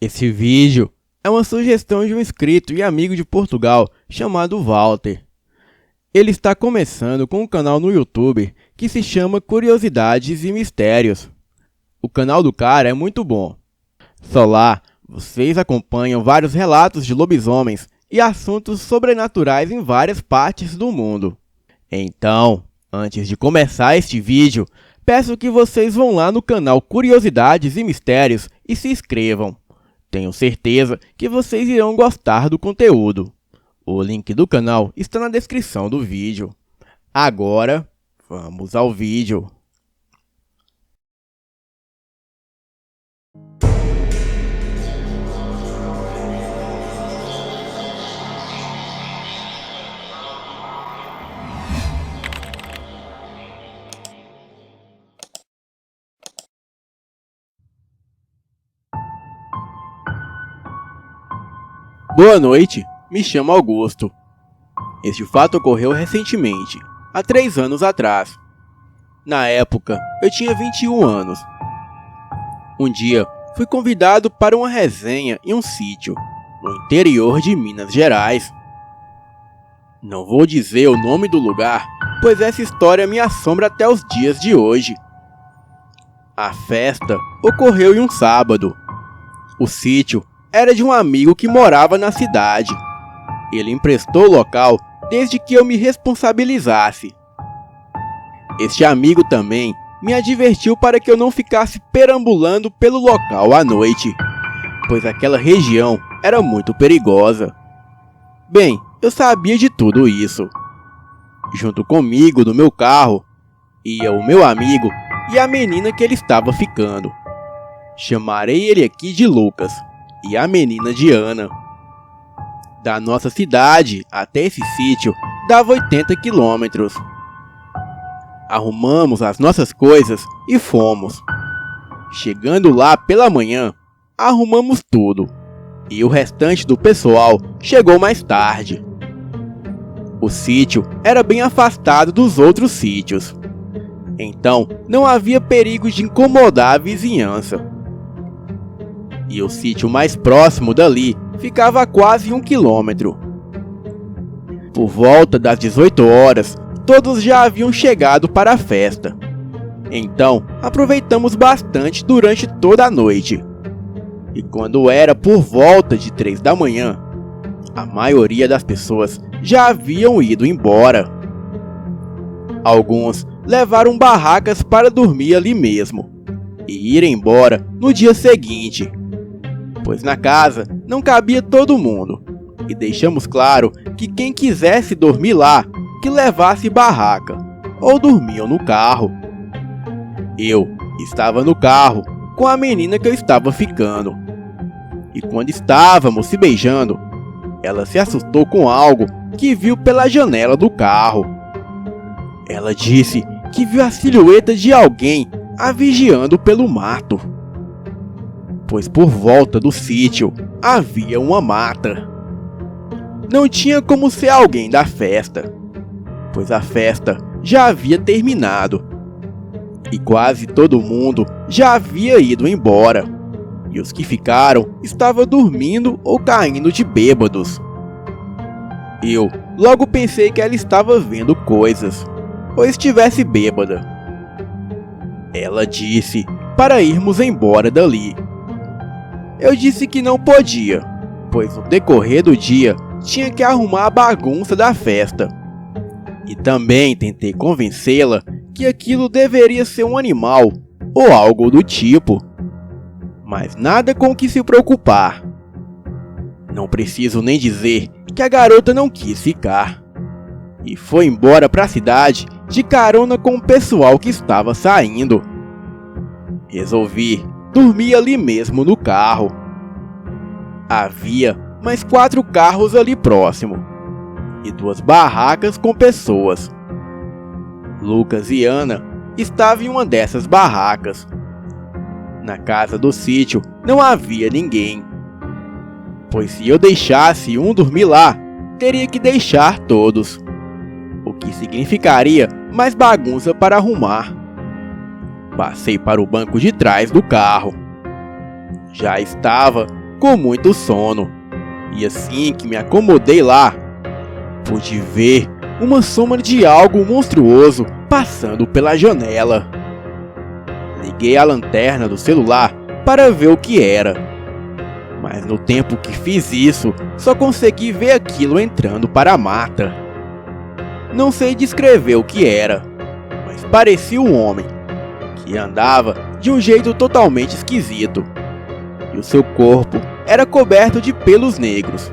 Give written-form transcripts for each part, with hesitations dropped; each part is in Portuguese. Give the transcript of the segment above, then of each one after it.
Esse vídeo é uma sugestão de um inscrito e amigo de Portugal chamado Walter. Ele está começando com um canal no YouTube que se chama Curiosidades e Mistérios. O canal do cara é muito bom. Só lá vocês acompanham vários relatos de lobisomens e assuntos sobrenaturais em várias partes do mundo. Então, antes de começar este vídeo, peço que vocês vão lá no canal Curiosidades e Mistérios e se inscrevam. Tenho certeza que vocês irão gostar do conteúdo. O link do canal está na descrição do vídeo. Agora, vamos ao vídeo. Boa noite, me chamo Augusto. Este fato ocorreu recentemente, há 3 anos atrás. Na época, eu tinha 21 anos. Um dia, fui convidado para uma resenha em um sítio, no interior de Minas Gerais. Não vou dizer o nome do lugar, pois essa história me assombra até os dias de hoje. A festa ocorreu em um sábado. O sítio era de um amigo que morava na cidade. Ele emprestou o local desde que eu me responsabilizasse. Este amigo também me advertiu para que eu não ficasse perambulando pelo local à noite, pois aquela região era muito perigosa. Bem, eu sabia de tudo isso. Junto comigo no meu carro ia o meu amigo e a menina que ele estava ficando. Chamarei ele aqui de Lucas e a menina de Ana. Da nossa cidade até esse sítio dava 80 quilômetros. Arrumamos as nossas coisas e fomos. Chegando lá pela manhã, arrumamos tudo e o restante do pessoal chegou mais tarde. O sítio era bem afastado dos outros sítios, então não havia perigo de incomodar a vizinhança. E o sítio mais próximo dali ficava a quase 1 quilômetro. Por volta das 18 horas, todos já haviam chegado para a festa. Então, aproveitamos bastante durante toda a noite. E quando era por volta de 3 da manhã, a maioria das pessoas já haviam ido embora. Alguns levaram barracas para dormir ali mesmo e ir embora no dia seguinte, pois na casa não cabia todo mundo, e deixamos claro que quem quisesse dormir lá, que levasse barraca, ou dormiam no carro. Eu estava no carro com a menina que eu estava ficando, e quando estávamos se beijando, ela se assustou com algo que viu pela janela do carro. Ela disse que viu a silhueta de alguém a vigiando pelo mato, pois por volta do sítio havia uma mata. Não tinha como ser alguém da festa, pois a festa já havia terminado e quase todo mundo já havia ido embora, e os que ficaram estavam dormindo ou caindo de bêbados. Eu logo pensei que ela estava vendo coisas, ou estivesse bêbada. Ela disse para irmos embora dali. Eu disse que não podia, pois no decorrer do dia tinha que arrumar a bagunça da festa. E também tentei convencê-la que aquilo deveria ser um animal ou algo do tipo. Mas nada com o que se preocupar. Não preciso nem dizer que a garota não quis ficar e foi embora para a cidade de carona com o pessoal que estava saindo. Resolvi dormir ali mesmo no carro. Havia mais 4 carros ali próximo e 2 barracas com pessoas. Lucas e Ana estavam em uma dessas barracas. Na casa do sítio não havia ninguém, pois se eu deixasse um dormir lá, teria que deixar todos, o que significaria mais bagunça para arrumar. Passei para o banco de trás do carro. Já estava com muito sono, e assim que me acomodei lá, pude ver uma sombra de algo monstruoso passando pela janela. Liguei a lanterna do celular para ver o que era, mas no tempo que fiz isso, só consegui ver aquilo entrando para a mata. Não sei descrever o que era, mas parecia um homem que andava de um jeito totalmente esquisito, e o seu corpo era coberto de pelos negros.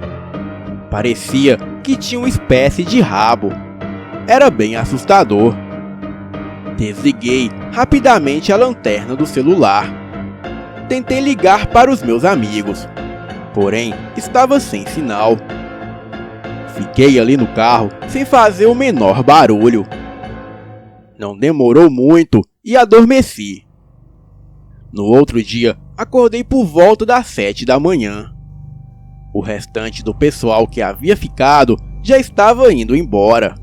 Parecia que tinha uma espécie de rabo. Era bem assustador. Desliguei rapidamente a lanterna do celular. Tentei ligar para os meus amigos, porém estava sem sinal. Fiquei ali no carro sem fazer o menor barulho. Não demorou muito e adormeci. No outro dia, acordei por volta das 7 da manhã. O restante do pessoal que havia ficado já estava indo embora,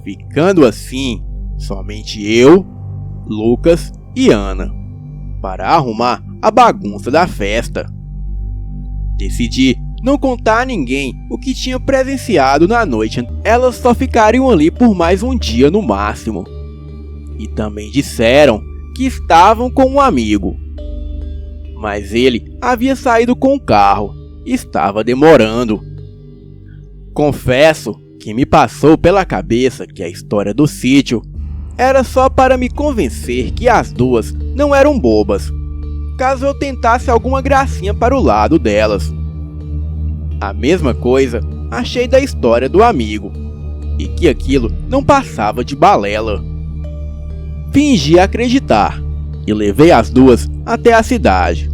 ficando assim somente eu, Lucas e Ana para arrumar a bagunça da festa. Decidi não contar a ninguém o que tinha presenciado na noite. Elas só ficariam ali por mais um dia no máximo. E também disseram que estavam com um amigo, mas ele havia saído com o carro e estava demorando. Confesso que me passou pela cabeça que a história do sítio era só para me convencer que as duas não eram bobas, caso eu tentasse alguma gracinha para o lado delas. A mesma coisa achei da história do amigo, e que aquilo não passava de balela. Fingi acreditar e levei as duas até a cidade.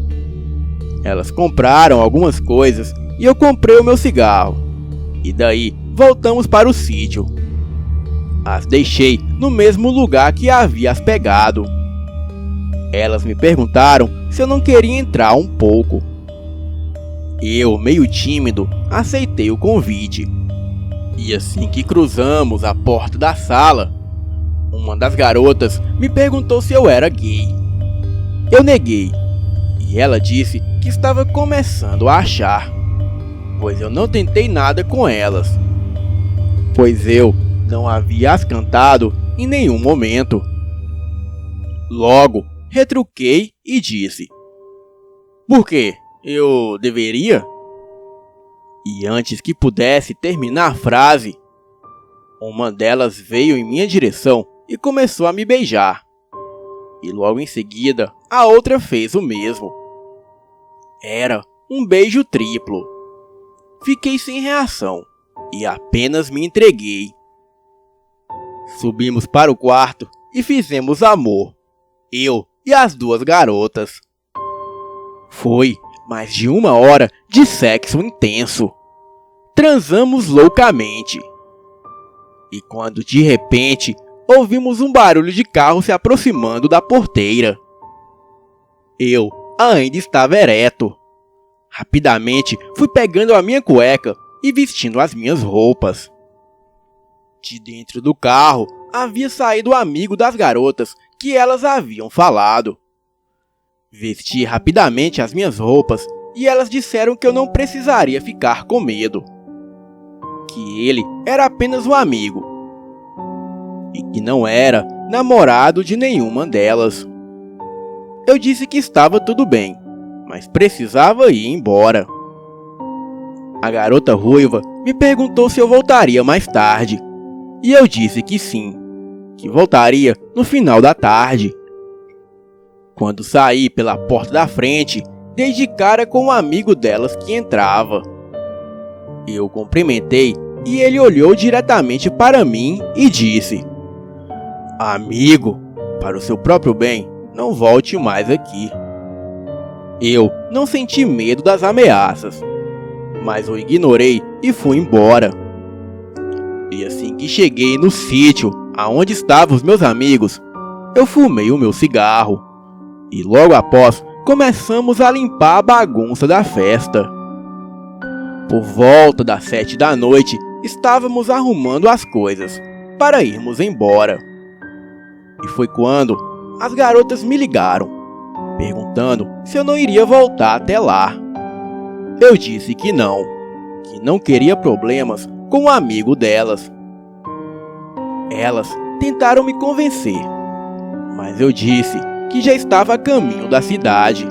Elas compraram algumas coisas e eu comprei o meu cigarro. E daí voltamos para o sítio. As deixei no mesmo lugar que havia as pegado. Elas me perguntaram se eu não queria entrar um pouco. Eu, meio tímido, aceitei o convite. E assim que cruzamos a porta da sala, uma das garotas me perguntou se eu era gay. Eu neguei, e ela disse que estava começando a achar, pois eu não tentei nada com elas, pois eu não havia as cantado em nenhum momento. Logo, retruquei e disse: por quê? Eu deveria? E antes que pudesse terminar a frase, uma delas veio em minha direção e começou a me beijar. E logo em seguida, a outra fez o mesmo. Era um beijo triplo. Fiquei sem reação e apenas me entreguei. Subimos para o quarto e fizemos amor, eu e as duas garotas. Foi mais de 1 hora de sexo intenso. Transamos loucamente. E quando de repente ouvimos um barulho de carro se aproximando da porteira. Eu ainda estava ereto. Rapidamente fui pegando a minha cueca e vestindo as minhas roupas. De dentro do carro havia saído o amigo das garotas que elas haviam falado. Vesti rapidamente as minhas roupas e elas disseram que eu não precisaria ficar com medo, que ele era apenas um amigo e que não era namorado de nenhuma delas. Eu disse que estava tudo bem, mas precisava ir embora. A garota ruiva me perguntou se eu voltaria mais tarde, e eu disse que sim, que voltaria no final da tarde. Quando saí pela porta da frente, dei de cara com um amigo delas que entrava. Eu cumprimentei e ele olhou diretamente para mim e disse: amigo, para o seu próprio bem, não volte mais aqui. Eu não senti medo das ameaças, mas o ignorei e fui embora. E assim que cheguei no sítio aonde estavam os meus amigos, eu fumei o meu cigarro. E logo após, começamos a limpar a bagunça da festa. Por volta das 7 da noite, estávamos arrumando as coisas para irmos embora. E foi quando as garotas me ligaram, perguntando se eu não iria voltar até lá. eu disse que não queria problemas com um amigo delas. Elas tentaram me convencer, mas eu disse que já estava a caminho da cidade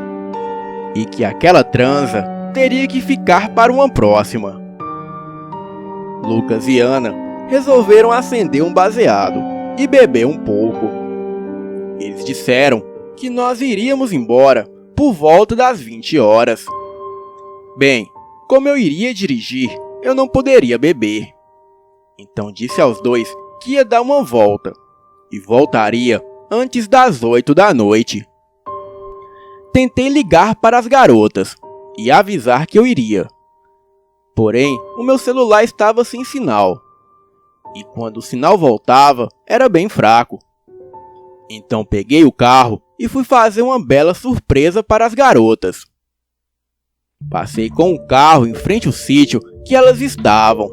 e que aquela transa teria que ficar para uma próxima. Lucas e Ana resolveram acender um baseado e beber um pouco. Eles disseram que nós iríamos embora por volta das 20 horas. Bem, como eu iria dirigir, eu não poderia beber. Então disse aos dois que ia dar uma volta e voltaria antes das 8 da noite. Tentei ligar para as garotas e avisar que eu iria. Porém, o meu celular estava sem sinal. E quando o sinal voltava, era bem fraco. Então peguei o carro e fui fazer uma bela surpresa para as garotas. Passei com o carro em frente ao sítio que elas estavam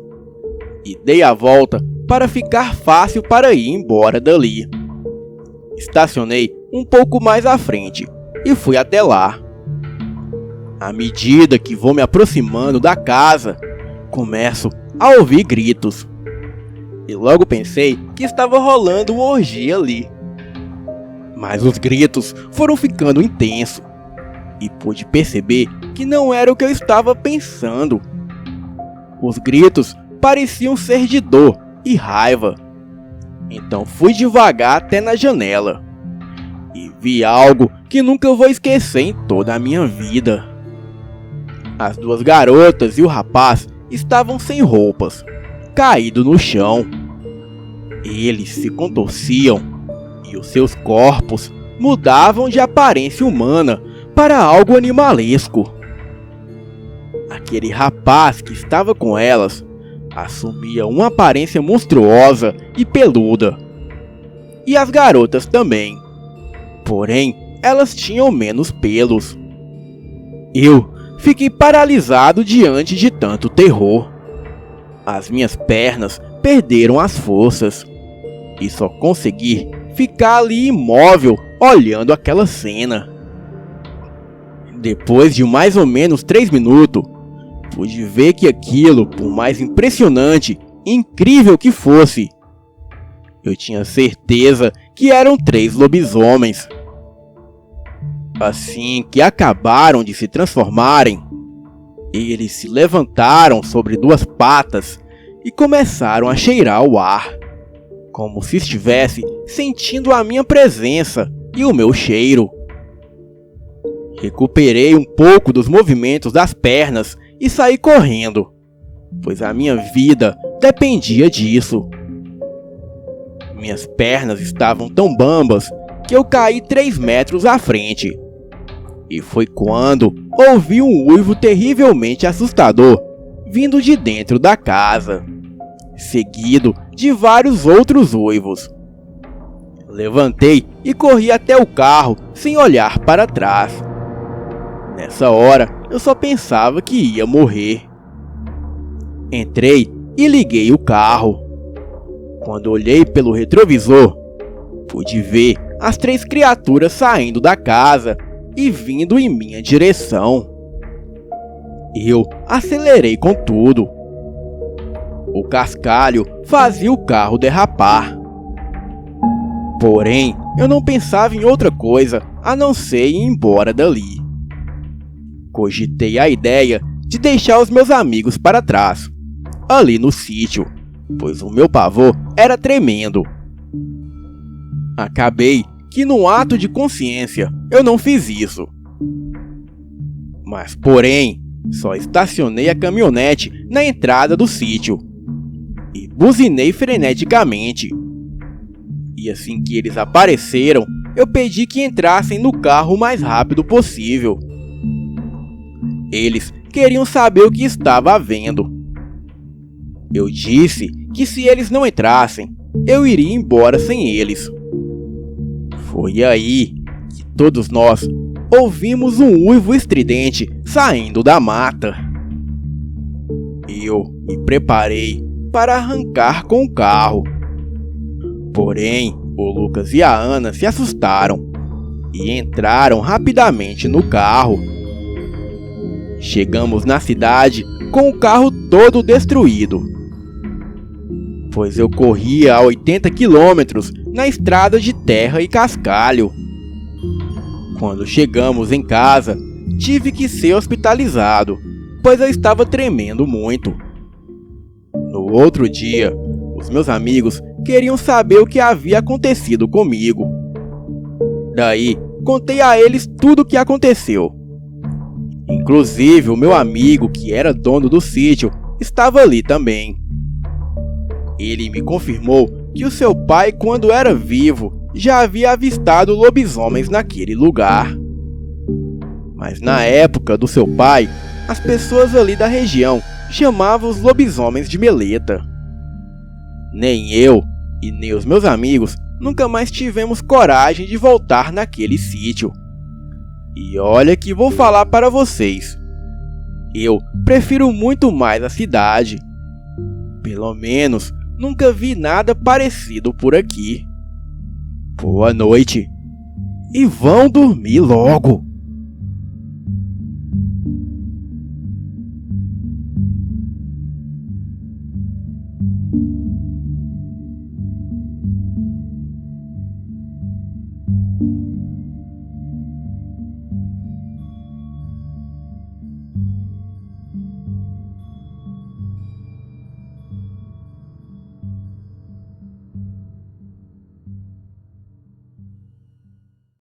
e dei a volta para ficar fácil para ir embora dali. Estacionei um pouco mais à frente e fui até lá. À medida que vou me aproximando da casa, começo a ouvir gritos. E logo pensei que estava rolando uma orgia ali. Mas os gritos foram ficando intensos e pude perceber que não era o que eu estava pensando. Os gritos pareciam ser de dor e raiva. Então fui devagar até na janela e vi algo que nunca vou esquecer em toda a minha vida. As duas garotas e o rapaz estavam sem roupas, caídos no chão. Eles se contorciam e os seus corpos mudavam de aparência humana para algo animalesco. Aquele rapaz que estava com elas assumia uma aparência monstruosa e peluda. E as garotas também. Porém, elas tinham menos pelos. Eu fiquei paralisado diante de tanto terror. As minhas pernas perderam as forças e só consegui ficar ali imóvel olhando aquela cena. Depois de mais ou menos 3 minutos, pude ver que aquilo, por mais impressionante e incrível que fosse, eu tinha certeza que eram 3 lobisomens. Assim que acabaram de se transformarem, eles se levantaram sobre 2 patas e começaram a cheirar o ar, como se estivesse sentindo a minha presença e o meu cheiro. Recuperei um pouco dos movimentos das pernas e saí correndo, pois a minha vida dependia disso. Minhas pernas estavam tão bambas que eu caí 3 metros à frente. E foi quando ouvi um uivo terrivelmente assustador vindo de dentro da casa, seguido de vários outros uivos. Levantei e corri até o carro sem olhar para trás. Nessa hora, eu só pensava que ia morrer. Entrei e liguei o carro. Quando olhei pelo retrovisor, pude ver as 3 criaturas saindo da casa e vindo em minha direção. Eu acelerei com tudo. O cascalho fazia o carro derrapar. Porém, eu não pensava em outra coisa a não ser ir embora dali. Cogitei a ideia de deixar os meus amigos para trás, ali no sítio, pois o meu pavor era tremendo. Acabei que num ato de consciência eu não fiz isso. Mas porém, só estacionei a caminhonete na entrada do sítio e buzinei freneticamente. E assim que eles apareceram, eu pedi que entrassem no carro o mais rápido possível. Eles queriam saber o que estava havendo. Eu disse que se eles não entrassem, eu iria embora sem eles. Foi aí que todos nós ouvimos um uivo estridente saindo da mata. Eu me preparei para arrancar com o carro. Porém, o Lucas e a Ana se assustaram e entraram rapidamente no carro. Chegamos na cidade com o carro todo destruído, pois eu corria a 80 quilômetros na estrada de terra e cascalho. Quando chegamos em casa, tive que ser hospitalizado, pois eu estava tremendo muito. No outro dia, os meus amigos queriam saber o que havia acontecido comigo. Daí, contei a eles tudo o que aconteceu. Inclusive, o meu amigo, que era dono do sítio, estava ali também. Ele me confirmou que o seu pai, quando era vivo, já havia avistado lobisomens naquele lugar. Mas na época do seu pai, as pessoas ali da região chamavam os lobisomens de meleta. Nem eu e nem os meus amigos nunca mais tivemos coragem de voltar naquele sítio. E olha que vou falar para vocês, eu prefiro muito mais a cidade. Pelo menos nunca vi nada parecido por aqui. Boa noite e vão dormir logo.